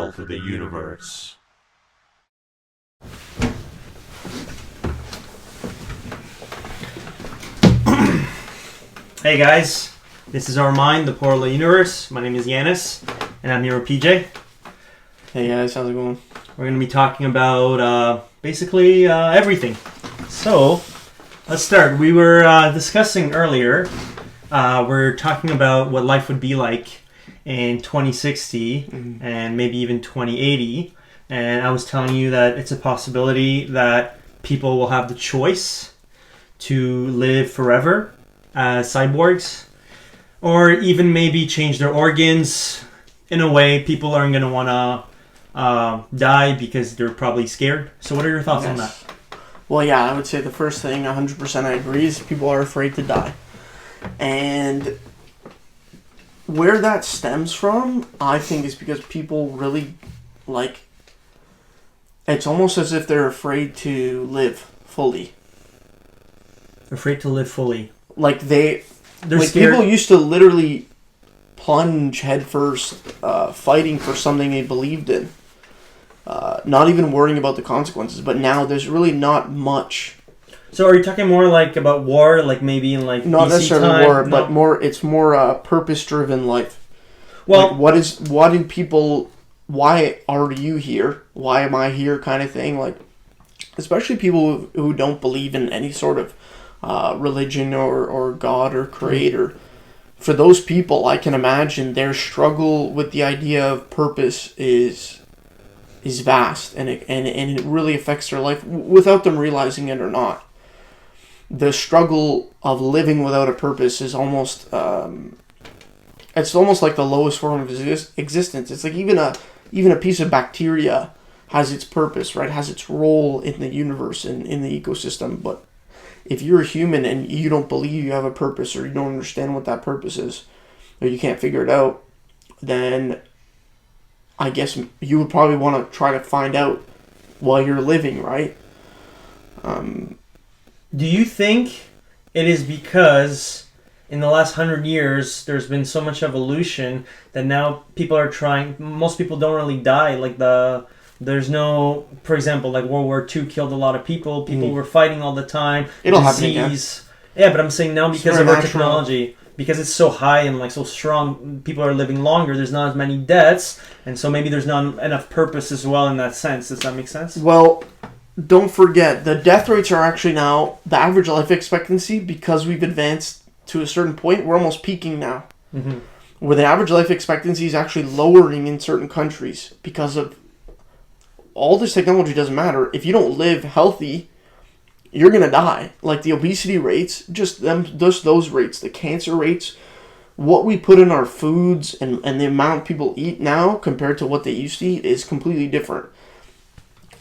world of the universe. Hey guys, this is our mind, the portal of the universe. My name is Yanis, and I'm here with PJ. Hey guys, how's it going? We're going to be talking about basically everything. So, let's start. We were discussing earlier, we're talking about what life would be like in 2060 and maybe even 2080. And I was telling you that it's a possibility that people will have the choice to live forever as cyborgs, or even maybe change their organs. In a way, people aren't going to want to die because they're probably scared. So what are your thoughts on that? Well, yeah, I would say the first thing, 100% I agree, is people are afraid to die. And where that stems from, I think, is because people really, it's almost as if they're afraid to live fully. Afraid to live fully. They're scared. People used to literally plunge headfirst, fighting for something they believed in. Not even worrying about the consequences, but now there's really not much. So are you talking more about war, maybe in not BC necessarily time? war, but more. It's more purpose-driven life. Well, Why are you here? Why am I here? Kind of thing. Especially people who don't believe in any sort of religion or God or creator. For those people, I can imagine their struggle with the idea of purpose is vast, and it really affects their life without them realizing it or not. The struggle of living without a purpose is almost it's almost like the lowest form of existence. It's like even a piece of bacteria has its purpose, right? Has its role in the universe and in the ecosystem. But if you're a human and you don't believe you have a purpose, or you don't understand what that purpose is, or you can't figure it out, then I guess you would probably want to try to find out while you're living, right? Do you think it is because in the last 100 years there's been so much evolution that now people are trying? Most people don't really die. There's no, for example, World War II killed a lot of people. People were fighting all the time. It'll happen again. Yeah, but I'm saying now because of our technology, because it's so high and so strong, people are living longer. There's not as many deaths, and so maybe there's not enough purpose as well in that sense. Does that make sense? Well, don't forget, the death rates are actually now, the average life expectancy, because we've advanced to a certain point, we're almost peaking now. Mm-hmm. Where the average life expectancy is actually lowering in certain countries because of all this technology. Doesn't matter. If you don't live healthy, you're going to die. The obesity rates, just those rates, the cancer rates, what we put in our foods and the amount people eat now compared to what they used to eat is completely different.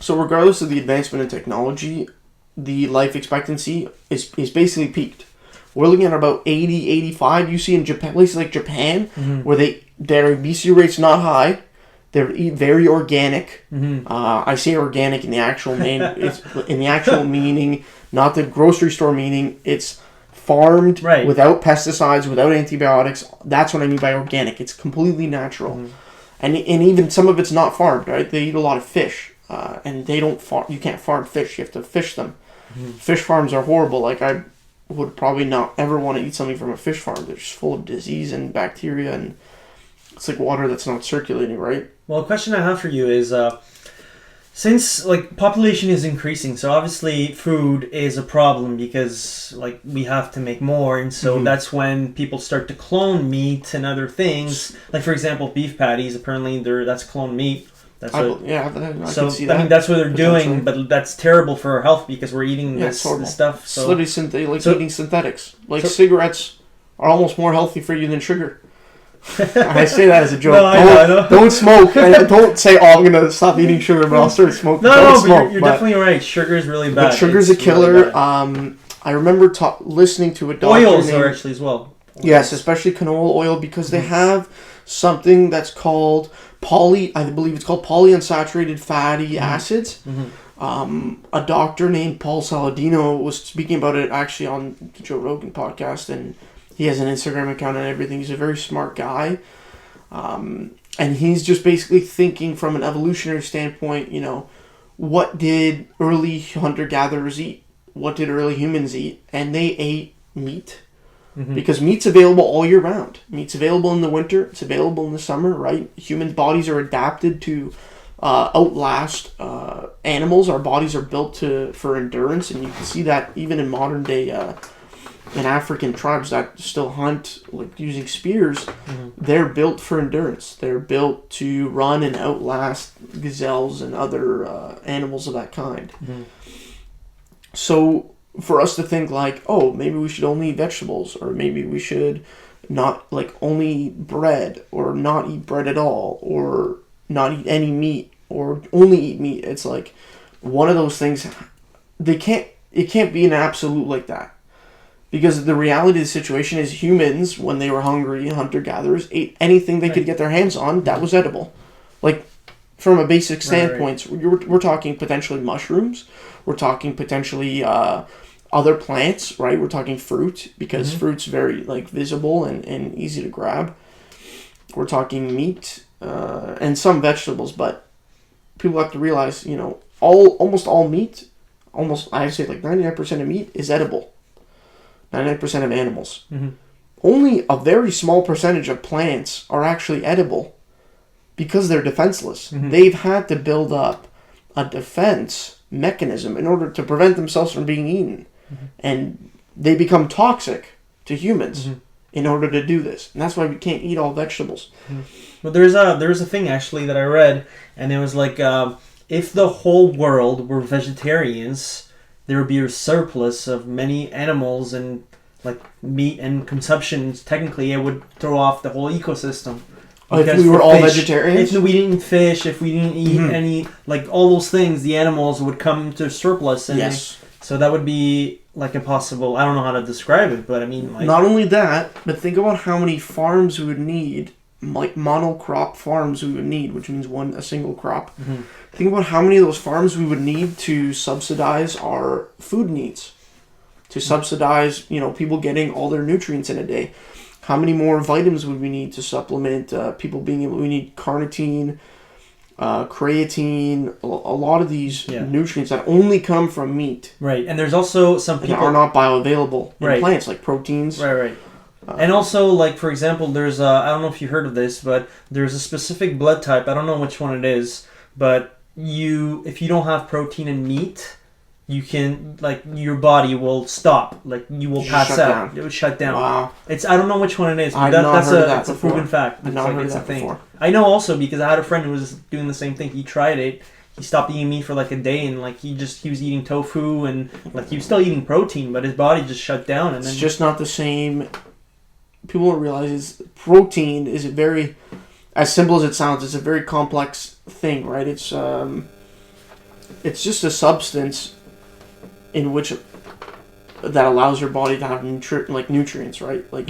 So regardless of the advancement in technology, the life expectancy is basically peaked. We're looking at about 80, 85. You see in Japan, places like Japan, where their obesity rate's not high. They're very organic. I say organic in the actual name. It's in the actual meaning, not the grocery store meaning. It's farmed without pesticides, without antibiotics. That's what I mean by organic. It's completely natural, and even some of it's not farmed. Right? They eat a lot of fish, and they don't farm. You can't farm fish. You have to fish them. Fish farms are horrible. I would probably not ever want to eat something from a fish farm. They're just full of disease and bacteria, and it's like water that's not circulating, right? Well, a question I have for you is, since population is increasing, so obviously food is a problem because we have to make more, and so that's when people start to clone meat and other things. For example, beef patties. Apparently, that's cloned meat. I can see that. That's what they're doing, but that's terrible for our health because we're eating this stuff. So it's literally eating synthetics. Cigarettes are almost more healthy for you than sugar. I say that as a joke. No, I know. Don't smoke. Don't say, I'm going to stop eating sugar, but I'll start smoking. But you're definitely right. Sugar is really bad. But sugar's a killer. Really I remember listening to a doctor. Oils are actually as well. Yes, especially canola oil, because they have something that's called I believe it's called polyunsaturated fatty acids. A doctor named Paul Saladino was speaking about it actually on the Joe Rogan podcast, and he has an Instagram account and everything. He's a very smart guy. And And he's just basically thinking from an evolutionary standpoint, what did early hunter-gatherers eat? What did early humans eat? And they ate meat. Because meat's available all year round. Meat's available in the winter. It's available in the summer, right? Human bodies are adapted to outlast animals. Our bodies are built for endurance, and you can see that even in modern day in African tribes that still hunt like using spears. They're built for endurance. They're built to run and outlast gazelles and other animals of that kind. So for us to think like, oh, maybe we should only eat vegetables, or maybe we should not like only eat bread, or not eat bread at all, or not eat any meat, or only eat meat. It's like one of those things. It can't be an absolute like that, because the reality of the situation is humans, when they were hungry, hunter-gatherers ate anything they could get their hands on that was edible. Like from a basic standpoint, we're talking potentially mushrooms. We're talking potentially other plants, right? We're talking fruit, because fruit's very like visible and easy to grab. We're talking meat and some vegetables, but people have to realize, almost all meat, I'd say like 99% of meat is edible. 99% of animals. Only a very small percentage of plants are actually edible because they're defenseless. They've had to build up a defense mechanism in order to prevent themselves from being eaten. And they become toxic to humans in order to do this. And that's why we can't eat all vegetables. Well, there's a thing actually that I read, and it was like, if the whole world were vegetarians, there would be a surplus of many animals and like meat and consumption. Technically, it would throw off the whole ecosystem. If we were all vegetarians? If we didn't eat fish, if we didn't eat any, like all those things, the animals would come to surplus. And yes. So that would be like impossible. I don't know how to describe it, but I mean, like, not only that, but think about how many farms we would need, like monocrop farms we would need, which means a single crop. Think about how many of those farms we would need to subsidize our food needs, to subsidize, people getting all their nutrients in a day. How many more vitamins would we need to supplement people being able? We need carnitine, creatine, a lot of these nutrients that only come from meat. Right, and there's also some people are not bioavailable in plants, like proteins. Right. And also, like, for example, there's I don't know if you heard of this, but there's a specific blood type. I don't know which one it is, but if you don't have protein in meat, you can, like, your body will stop. Like, you will pass out. It will shut down. Wow. I don't know which one it is, but that's a proven fact. I've not heard of that before. I know also because I had a friend who was doing the same thing. He tried it. He stopped eating meat for like a day, and like he was eating tofu, and like he was still eating protein, but his body just shut down. And it's just not the same. People don't realize protein is very, as simple as it sounds, it's a very complex thing, right? It's just a substance in which that allows your body to have nutrients, right? Like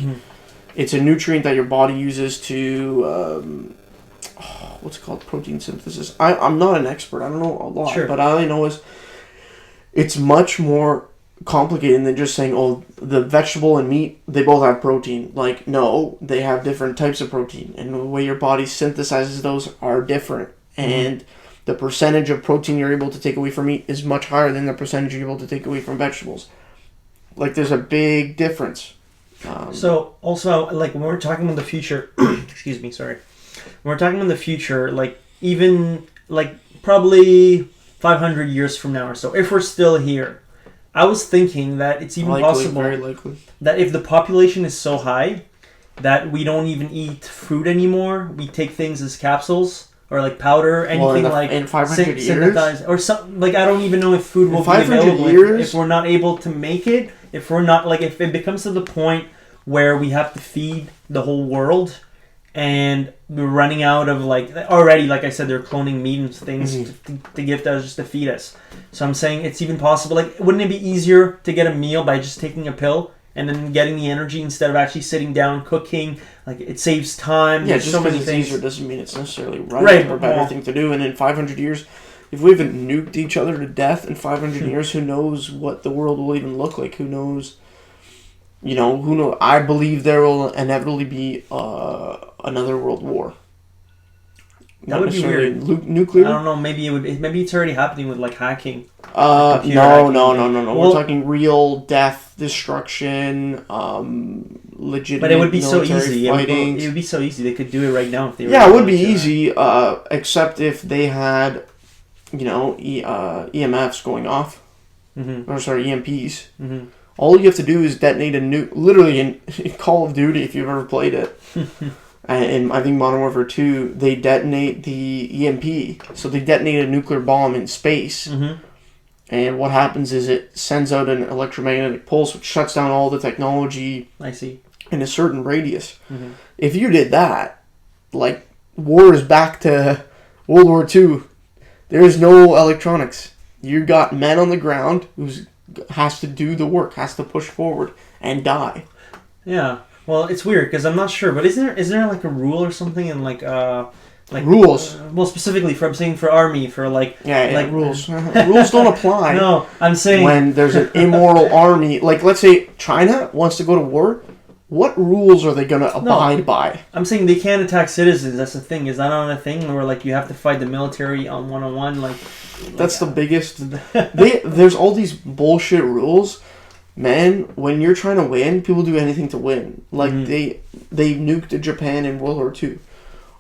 it's a nutrient that your body uses to what's it called? Protein synthesis. I'm not an expert. I don't know a lot, but all I know is it's much more complicated than just saying, oh, the vegetable and meat, they both have protein. Like, no, they have different types of protein, and the way your body synthesizes those are different. And the percentage of protein you're able to take away from meat is much higher than the percentage you're able to take away from vegetables. Like, there's a big difference. So, also, like, when we're talking about the future, excuse me, sorry. When we're talking about the future, like, even, like, probably 500 years from now or so, if we're still here, I was thinking that it's even possible very likely, that if the population is so high that we don't even eat food anymore, we take things as capsules or like powder, anything in 500 years? synthesized or something. Like, I don't even know if food will be available if we're not able to make it. If we're not, like, if it becomes to the point where we have to feed the whole world and we're running out of, like, already, like I said, they're cloning meat and things to give to us just to feed us. So I'm saying it's even possible. Like, wouldn't it be easier to get a meal by just taking a pill and then getting the energy instead of actually sitting down cooking? Like, it saves time. Yeah, just because it's easier doesn't mean it's necessarily right or a better thing to do. And in 500 years, if we haven't nuked each other to death in 500 years, who knows what the world will even look like? Who knows? Who knows? I believe there will inevitably be another world war. That would be weird. Nuclear? I don't know. Maybe it would. Maybe it's already happening with like hacking. No. Hacking. Well, we're talking real death, destruction, legitimate. But it would be so easy. It would be so easy. They could do it right now if they were. Yeah, it would be easy, except if they had, EMFs going off. Mm-hmm. Or sorry, EMPs. Mm-hmm. All you have to do is detonate a nuke. Literally in Call of Duty, if you've ever played it. And I think Modern Warfare 2, they detonate the EMP. So they detonate a nuclear bomb in space. Mm-hmm. And what happens is it sends out an electromagnetic pulse, which shuts down all the technology. I see. In a certain radius. Mm-hmm. If you did that, like, war is back to World War II. There is no electronics. You got men on the ground who has to do the work, has to push forward and die. Yeah. Well, it's weird because I'm not sure, but is there like a rule or something in like rules? Well, specifically for I'm saying for army for like rules. Rules don't apply. No, I'm saying when there's an immortal army, like let's say China wants to go to war. What rules are they going to abide by? I'm saying they can't attack citizens. That's the thing. Is that not a thing where like you have to fight the military on one-on-one? That's the biggest. There's all these bullshit rules. Man, when you're trying to win, people do anything to win. Like they nuked Japan in World War II.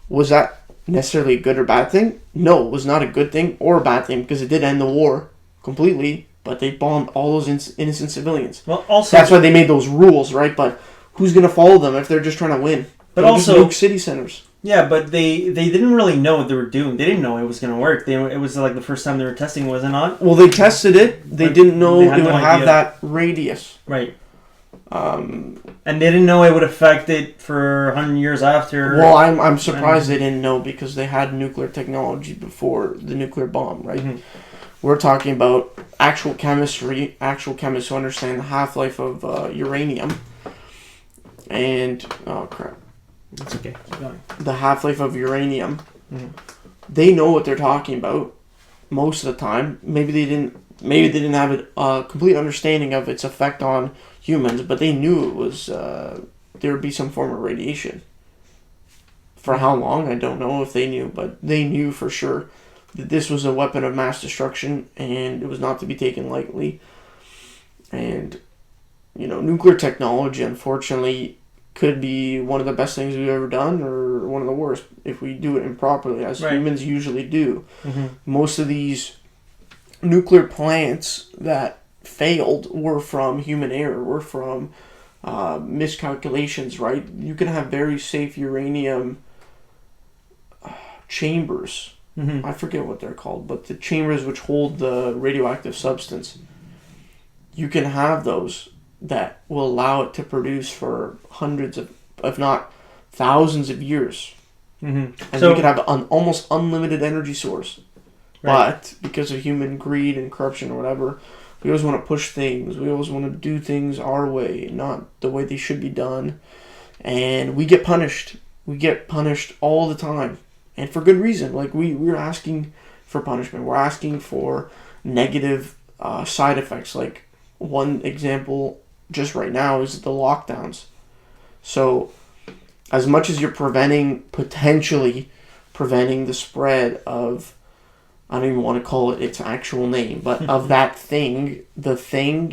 Was that necessarily a good or bad thing? No, it was not a good thing or a bad thing because it did end the war completely. But they bombed all those innocent civilians. Well, also that's why they made those rules, right? But who's going to follow them if they're just trying to win? But they'll also just nuke city centers. Yeah, but they didn't really know what they were doing. They didn't know it was going to work. It was like the first time they were testing, was it not? Well, they tested it. They didn't know it would have that radius. Right. And they didn't know it would affect it for 100 years after. Well, I'm surprised they didn't know because they had nuclear technology before the nuclear bomb, right? Mm-hmm. We're talking about actual chemistry, actual chemists who understand the half-life of uranium. And, oh crap. It's okay. Keep going. The half-life of uranium. Mm-hmm. They know what they're talking about most of the time. Maybe they didn't have a complete understanding of its effect on humans, but they knew it was there would be some form of radiation. For how long, I don't know if they knew, but they knew for sure that this was a weapon of mass destruction and it was not to be taken lightly. And, nuclear technology, unfortunately, could be one of the best things we've ever done or one of the worst if we do it improperly, as humans usually do. Mm-hmm. Most of these nuclear plants that failed were from human error, were from miscalculations, right? You can have very safe uranium chambers. Mm-hmm. I forget what they're called, but the chambers which hold the radioactive substance. You can have those that will allow it to produce for hundreds of, if not thousands of years. Mm-hmm. And you can have an almost unlimited energy source. Right. But because of human greed and corruption or whatever, we always want to push things. We always want to do things our way, not the way they should be done. And we get punished. We get punished all the time. And for good reason. Like, we're asking for punishment. We're asking for negative side effects. Like, one example just right now is the lockdowns. So, as much as you're potentially preventing the spread of, I don't even want to call it its actual name, but of that thing, the thing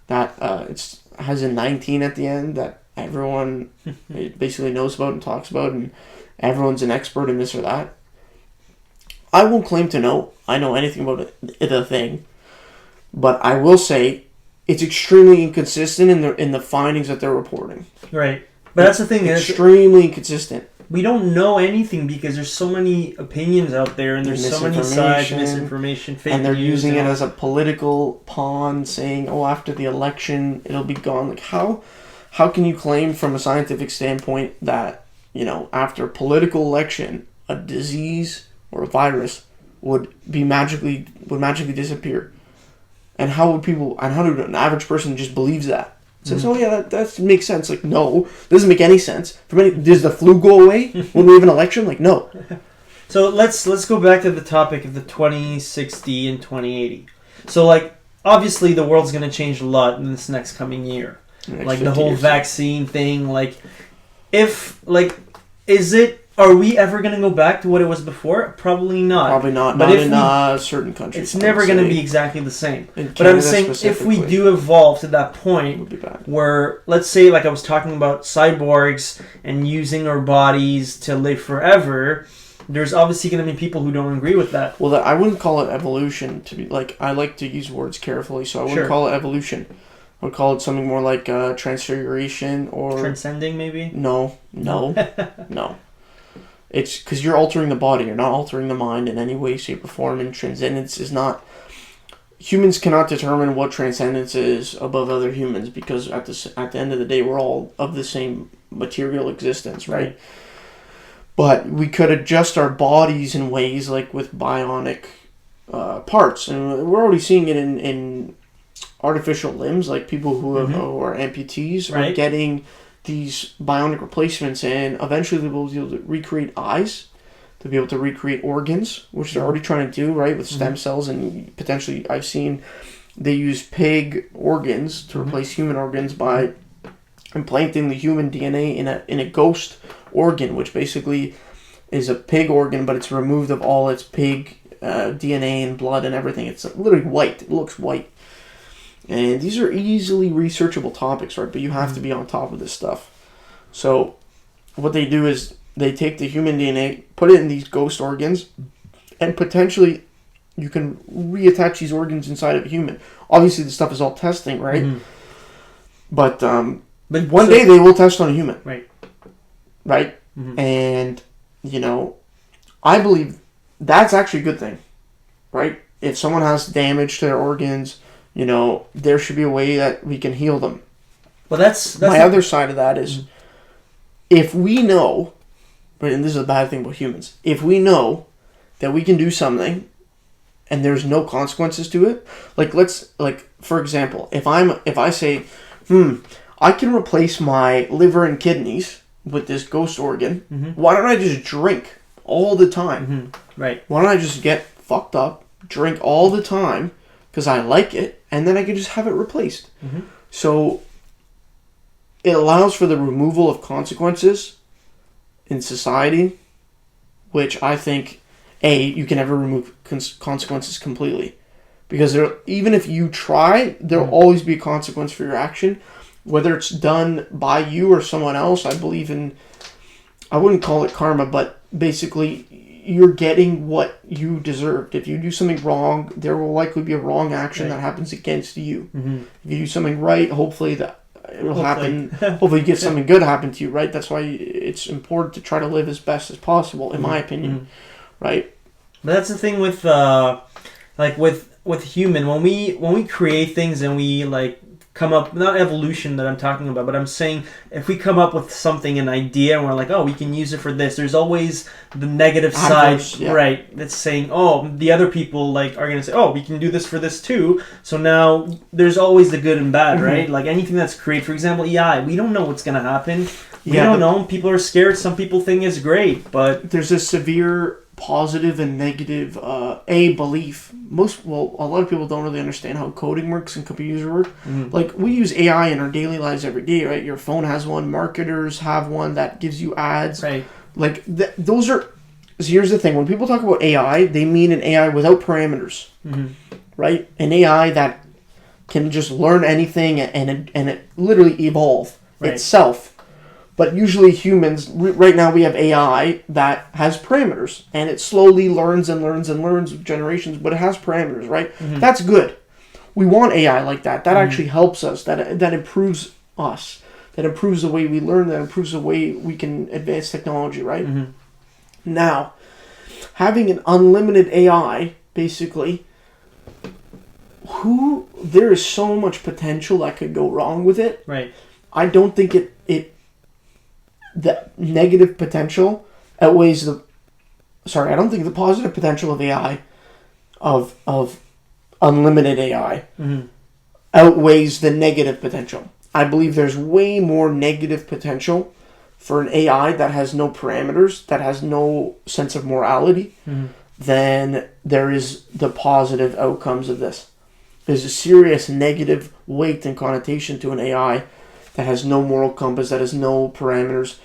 that it has a 19 at the end that everyone basically knows about and talks about, and everyone's an expert in this or that. I won't claim to know. I know anything about the thing, but I will say it's extremely inconsistent in the findings that they're reporting. Right, but that's the thing. Extremely inconsistent. We don't know anything because there's so many opinions out there, and there's so many sides, misinformation, fake news. And they're using it as a political pawn, saying, "Oh, after the election, it'll be gone." Like, how can you claim from a scientific standpoint that, after a political election, a disease or a virus would magically disappear? And how do an average person just believes that? Says, oh yeah, that makes sense. Like, no, doesn't make any sense. Does the flu go away when we have an election? Like, no. So let's go back to the topic of the 2060 and 2080. So, like, obviously the world's going to change a lot in this next coming year. Like the whole vaccine thing. Like, is it Are we ever going to go back to what it was before? Probably not. Probably not. But not if in certain countries. it's never going to be exactly the same. In But I'm Canada saying if we specifically, do evolve to that it point would be bad. where, let's say, like I was talking about cyborgs and using our bodies to live forever, there's obviously going to be people who don't agree with that. Well, I wouldn't call it evolution. To be like, I like to use words carefully, so I wouldn't Sure. call it evolution. I would call it something more like transfiguration or Transcending, maybe? no. It's because you're altering the body. You're not altering the mind in any way, shape, or form. And transcendence is not. Humans cannot determine what transcendence is above other humans because at the end of the day, we're all of the same material existence, right? But we could adjust our bodies in ways like with bionic parts, and we're already seeing it in artificial limbs, like people who are amputees are getting these bionic replacements, and eventually they'll be able to recreate eyes, to be able to recreate organs, which they're already trying to do, right, with stem cells, and potentially I've seen they use pig organs to replace human organs by implanting the human DNA in a ghost organ, which basically is a pig organ, but it's removed of all its pig DNA and blood and everything. It's literally white. It looks white. And these are easily researchable topics, right? But you have to be on top of this stuff. So what they do is they take the human DNA, put it in these ghost organs, and potentially you can reattach these organs inside of a human. Obviously, this stuff is all testing, right? But one day they will test on a human. Right? And, I believe that's actually a good thing, right? If someone has damage to their organs, there should be a way that we can heal them. Well, that's my other side of that is, if we know, right, and this is a bad thing about humans, if we know that we can do something and there's no consequences to it, for example, if I say, I can replace my liver and kidneys with this ghost organ, why don't I just drink all the time? Right. Why don't I just get fucked up, drink all the time, because I like it, and then I can just have it replaced. So it allows for the removal of consequences in society, which I think, you can never remove consequences completely. Because even if you try, there will always be a consequence for your action. Whether it's done by you or someone else, I believe in, I wouldn't call it karma, but basically you're getting what you deserved. If you do something wrong, there will likely be a wrong action that happens against you. If you do something right, hopefully that it will happen. Hopefully you get something good happen to you, right? That's why it's important to try to live as best as possible, in my opinion, right? But that's the thing with with human, when we create things and we come up, not evolution that I'm talking about, but I'm saying if we come up with something, an idea, and we're like, we can use it for this, there's always the negative side, right? That's saying, the other people are going to say, we can do this for this too. So now there's always the good and bad, right? Like anything that's created, for example, AI, we don't know what's going to happen. We don't know. People are scared. Some people think it's great, but there's a severe positive and negative belief. A lot of people don't really understand how coding works and computers work. We use AI in our daily lives every day, right? Your phone has one, marketers have one that gives you ads, right? Those are. So here's the thing: when people talk about AI, they mean an AI without parameters, right? An AI that can just learn anything and it literally evolve itself. But usually humans, right now we have AI that has parameters. And it slowly learns and learns and learns with generations, but it has parameters, right? That's good. We want AI like that. That actually helps us. That improves us. That improves the way we learn. That improves the way we can advance technology, right? Now, having an unlimited AI, basically, there is so much potential that could go wrong with it. Right. I don't think the negative potential outweighs I don't think the positive potential of AI, of unlimited AI, outweighs the negative potential. I believe there's way more negative potential for an AI that has no parameters, that has no sense of morality, than there is the positive outcomes of this. There's a serious negative weight and connotation to an AI that has no moral compass, that has no parameters,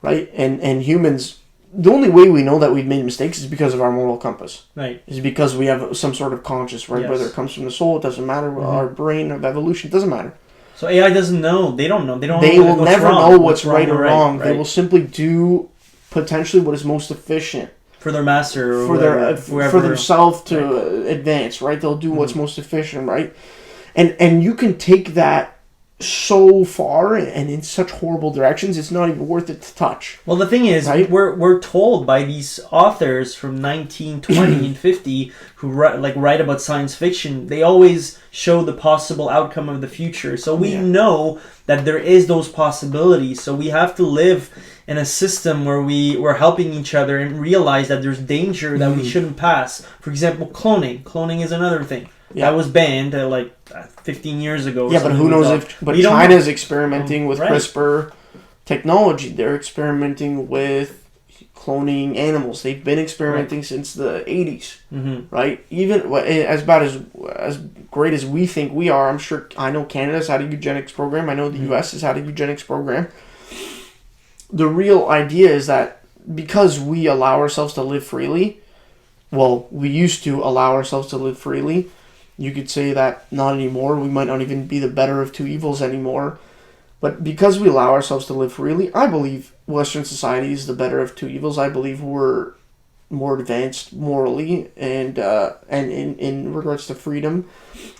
right? And humans, the only way we know that we've made mistakes is because of our moral compass. Right. Is because we have some sort of conscience, right? Yes. Whether it comes from the soul, it doesn't matter. Our brain of evolution, it doesn't matter. So AI doesn't know. They don't know. They will never know what's right or wrong. Right. They will simply do potentially what is most efficient for their master or for themselves to advance. Right? They'll do what's most efficient. Right? And you can take that so far and in such horrible directions, it's not even worth it to touch. Well, the thing is, right? we're told by these authors from 1920 and 50 who write about science fiction, they always show the possible outcome of the future. So we know that there is those possibilities. So we have to live in a system where we're helping each other and realize that there's danger that we shouldn't pass. For example, cloning. Cloning is another thing. Yeah. That was banned 15 years ago. Yeah, but who knows if... But China's experimenting with CRISPR technology. They're experimenting with cloning animals. They've been experimenting since the 80s, right? Even as great as we think we are, I know Canada's had a eugenics program. I know the US has had a eugenics program. The real idea is that because we allow ourselves to live freely, well, we used to allow ourselves to live freely. You could say that not anymore. We might not even be the better of two evils anymore. But because we allow ourselves to live freely, I believe Western society is the better of two evils. I believe we're more advanced morally and in regards to freedom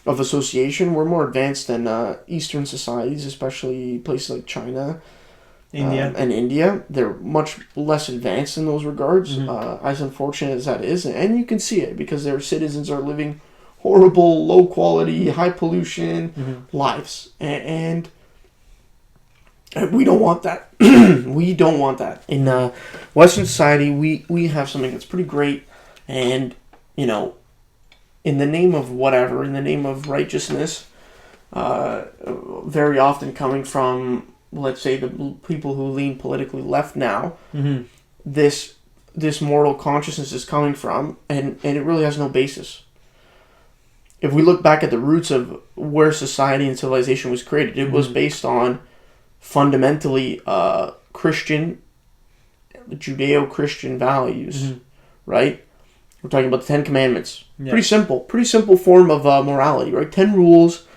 of association. We're more advanced than Eastern societies, especially places like China. And India. They're much less advanced in those regards, as unfortunate as that is. And you can see it because their citizens are living horrible, low quality, high pollution lives. And we don't want that. We don't want that. In Western society, we have something that's pretty great. And, in the name of whatever, in the name of righteousness, very often coming from, let's say, the people who lean politically left now, this moral consciousness is coming from, and it really has no basis. If we look back at the roots of where society and civilization was created, it was based on fundamentally Christian, Judeo-Christian values, right? We're talking about the 10 Commandments. Yeah. Pretty simple form of morality, right? 10 rules.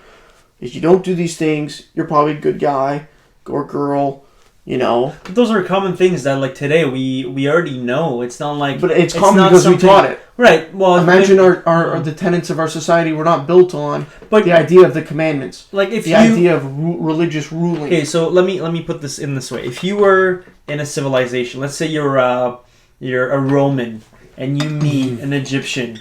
If you don't do these things, you're probably a good guy or girl, But those are common things that, today, we already know. It's not like... But it's common because we taught it. Right. Well, imagine the tenets of our society were not built on the idea of the commandments. Idea of religious ruling. Okay, so let me put this in this way. If you were in a civilization, let's say you're a Roman, and you meet an Egyptian...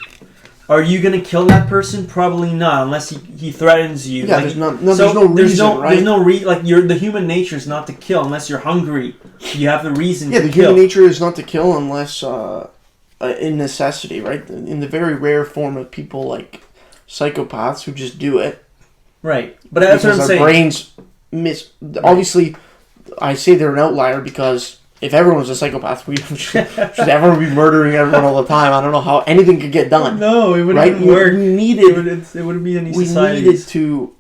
Are you going to kill that person? Probably not, unless he threatens you. Yeah, there's no reason, right? There's no the human nature is not to kill unless you're hungry. You have the reason to kill. Yeah, the human nature is not to kill unless in necessity, right? In the very rare form of people like psychopaths who just do it. Right. But that's what I'm saying. Brains obviously, I say they're an outlier because... If everyone was a psychopath, should everyone be murdering everyone all the time? I don't know how anything could get done. No, it wouldn't even work. It wouldn't be any societies. We needed to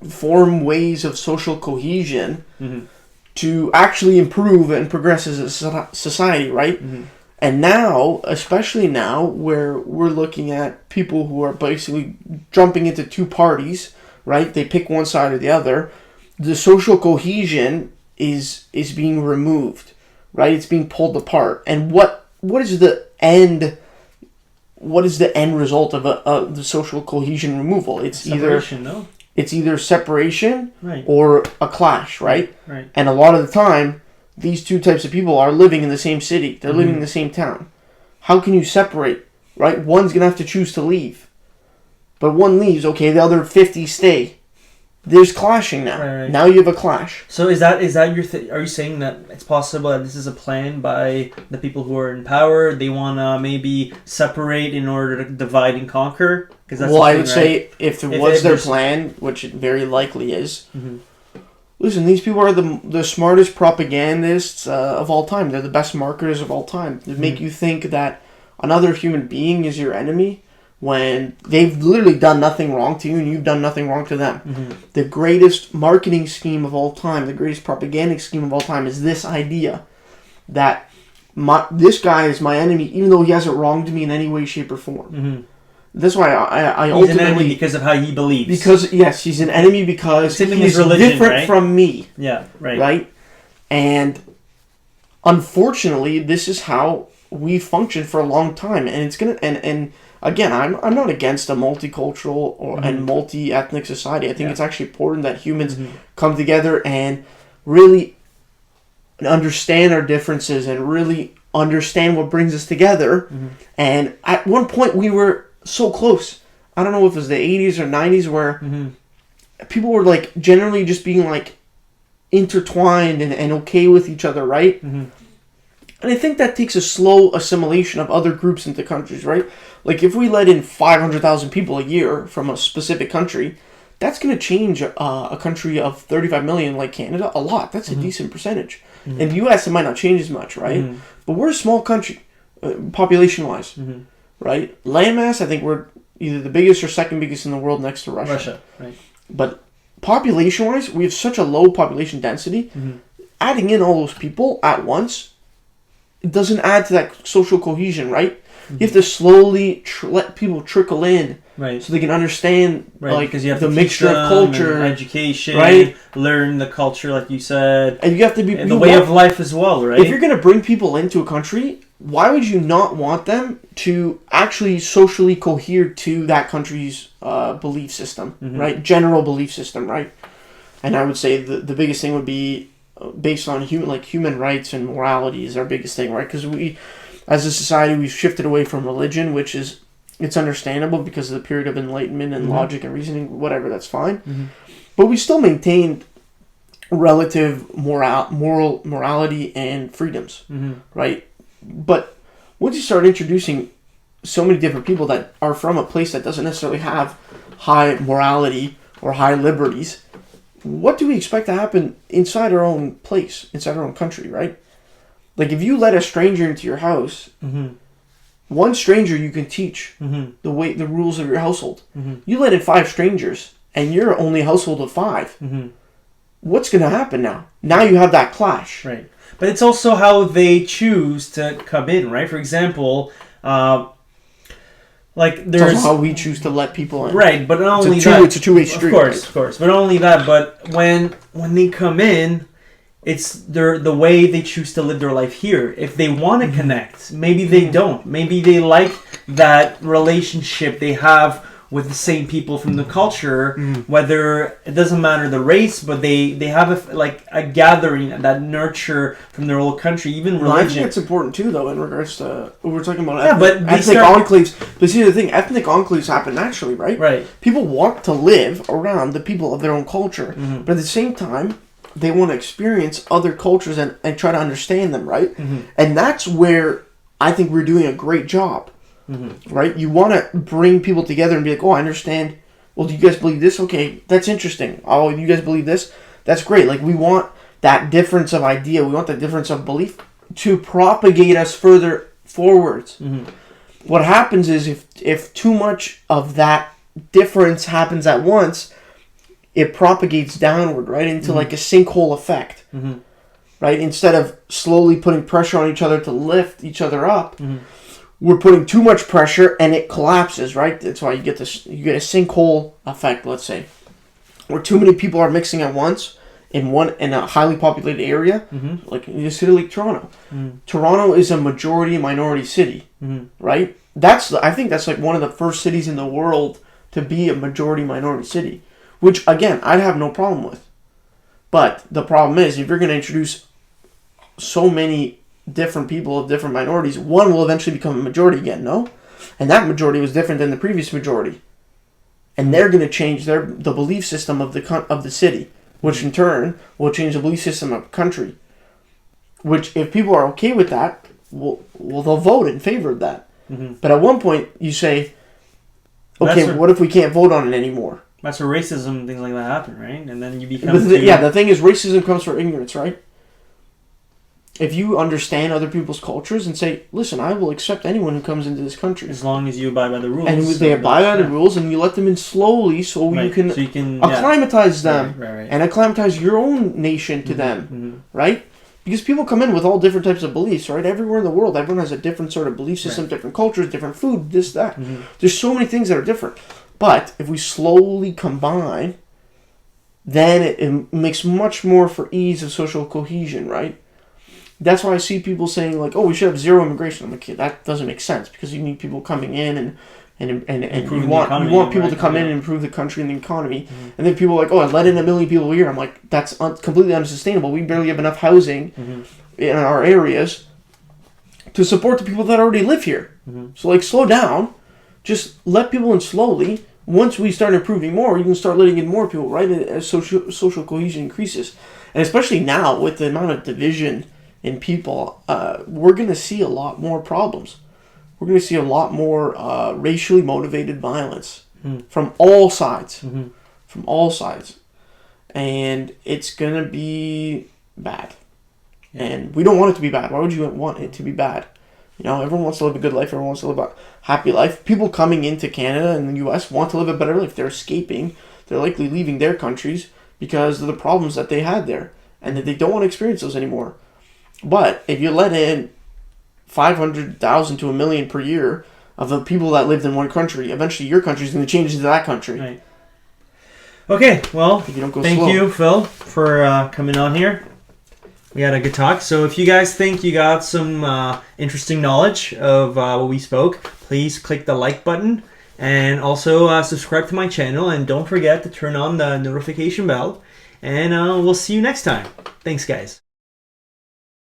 form ways of social cohesion to actually improve and progress as a society, right? And now, especially now, where we're looking at people who are basically jumping into two parties, right? They pick one side or the other. The social cohesion is being removed, right? It's being pulled apart. And what is the end? What is the end result of the social cohesion removal? It's either separation or a clash, right? Right. And a lot of the time, these two types of people are living in the same city. They're living in the same town. How can you separate, right? One's gonna have to choose to leave, but one leaves. Okay, the other 50 stay. There's clashing now. Right. Now you have a clash. So is that your are you saying that it's possible that this is a plan by the people who are in power? They want to maybe separate in order to divide and conquer? I would say if it was their plan, which it very likely is. Listen, these people are the smartest propagandists of all time. They're the best marketers of all time. They make you think that another human being is your enemy, when they've literally done nothing wrong to you and you've done nothing wrong to them. The greatest marketing scheme of all time, the greatest propaganda scheme of all time is this idea that this guy is my enemy, even though he hasn't wronged me in any way, shape, or form. Mm-hmm. That's why I He's ultimately... an enemy because of how he believes. Because, yes, he's an enemy because he's religion, different right? from me. Yeah, right. Right? And unfortunately, this is how we function for a long time. And it's going to... And again, I'm not against a multicultural and multi-ethnic society. I think it's actually important that humans come together and really understand our differences and really understand what brings us together. And at one point, we were so close. I don't know if it was the 80s or 90s where people were like generally just being like intertwined and okay with each other, right? And I think that takes a slow assimilation of other groups into countries, right? Like if we let in 500,000 people a year from a specific country, that's going to change a country of 35 million like Canada a lot. That's a decent percentage. In the U.S., it might not change as much, right? But we're a small country, population-wise. Right? Landmass, I think we're either the biggest or second biggest in the world next to Russia. Right. But population-wise, we have such a low population density. Adding in all those people at once, it doesn't add to that social cohesion, right? You have to slowly let people trickle in, right? So they can understand, like, because you have the to mixture of culture, education, right? Learn the culture, like you said, and you have to be and the way of life as well, right? If you're going to bring people into a country, why would you not want them to actually socially cohere to that country's belief system, right? General belief system, right? And I would say the biggest thing would be based on human rights and morality is our biggest thing, right? Because we, as a society, we've shifted away from religion, which is, it's understandable because of the period of enlightenment and logic and reasoning, whatever, that's fine. But we still maintained relative morality and freedoms, right? But once you start introducing so many different people that are from a place that doesn't necessarily have high morality or high liberties, what do we expect to happen inside our own place, inside our own country, right? Like if you let a stranger into your house, one stranger you can teach the rules of your household. You let in 5 strangers and you're only a household of 5. What's going to happen now? Now you have that clash. Right. But it's also how they choose to come in, right? For example, like there's... It's also how we choose to let people in. Right, but not only that... It's a two-way street. Of course. But not only that, but when they come in, it's the way they choose to live their life here. If they want to connect, maybe they don't. Maybe they like that relationship they have with the same people from the culture, whether it doesn't matter the race, but they have a gathering that nurture from their old country, even religion. I think it's important too, though, in regards to what we're talking about. Ethnic enclaves. But see, the thing, ethnic enclaves happen naturally, right? Right. People want to live around the people of their own culture, but at the same time, they want to experience other cultures and try to understand them, right? And that's where I think we're doing a great job. Right? You want to bring people together and be like, oh, I understand. Well, do you guys believe this? Okay, that's interesting. Oh, you guys believe this? That's great. Like, we want that difference of idea. We want that difference of belief to propagate us further forwards. What happens is if too much of that difference happens at once, it propagates downward, right? Into like a sinkhole effect. Right? Instead of slowly putting pressure on each other to lift each other up, we're putting too much pressure and it collapses, right? That's why you get a sinkhole effect, let's say, where too many people are mixing at once in a highly populated area, like in a city like Toronto. Toronto is a majority minority city, right? I think that's like one of the first cities in the world to be a majority minority city, which again I'd have no problem with. But the problem is if you're going to introduce so many different people of different minorities, one will eventually become a majority again, no? And that majority was different than the previous majority. And they're going to change the belief system of the city, which in turn will change the belief system of the country. Which, if people are okay with that, they'll vote in favor of that. But at one point, you say, okay, what if we can't vote on it anymore? That's where racism and things like that happen, right? And then you become... the thing is, racism comes from ignorance, right? If you understand other people's cultures and say, listen, I will accept anyone who comes into this country. As long as you abide by the rules. And they abide by the rules and you let them in slowly so you can acclimatize them and acclimatize your own nation to them, right? Because people come in with all different types of beliefs, right? Everywhere in the world, everyone has a different sort of belief system, different cultures, different food, this, that. There's so many things that are different. But if we slowly combine, then it makes much more for ease of social cohesion, right? That's why I see people saying, like, oh, we should have zero immigration. I'm like, that doesn't make sense, because you need people coming in and you want people to come in and improve the country and the economy. And then people are like, oh, I let in 1 million people a year. I'm like, that's completely unsustainable. We barely have enough housing in our areas to support the people that already live here. So, like, slow down. Just let people in slowly. Once we start improving more, you can start letting in more people, right? As social cohesion increases. And especially now, with the amount of division in people, we're going to see a lot more problems. We're going to see a lot more racially motivated violence from all sides. From all sides. And it's going to be bad. Yeah. And we don't want it to be bad. Why would you want it to be bad? You know, everyone wants to live a good life. Everyone wants to live a happy life. People coming into Canada and the U.S. want to live a better life. They're escaping. They're likely leaving their countries because of the problems that they had there. And that they don't want to experience those anymore. But if you let in 500,000 to 1 million per year of the people that lived in one country, eventually your country is going to change into that country. Right. Okay, well, thank you, Phil, for coming on here. We had a good talk. So if you guys think you got some interesting knowledge of what we spoke, please click the like button. And also subscribe to my channel. And don't forget to turn on the notification bell. And we'll see you next time. Thanks, guys.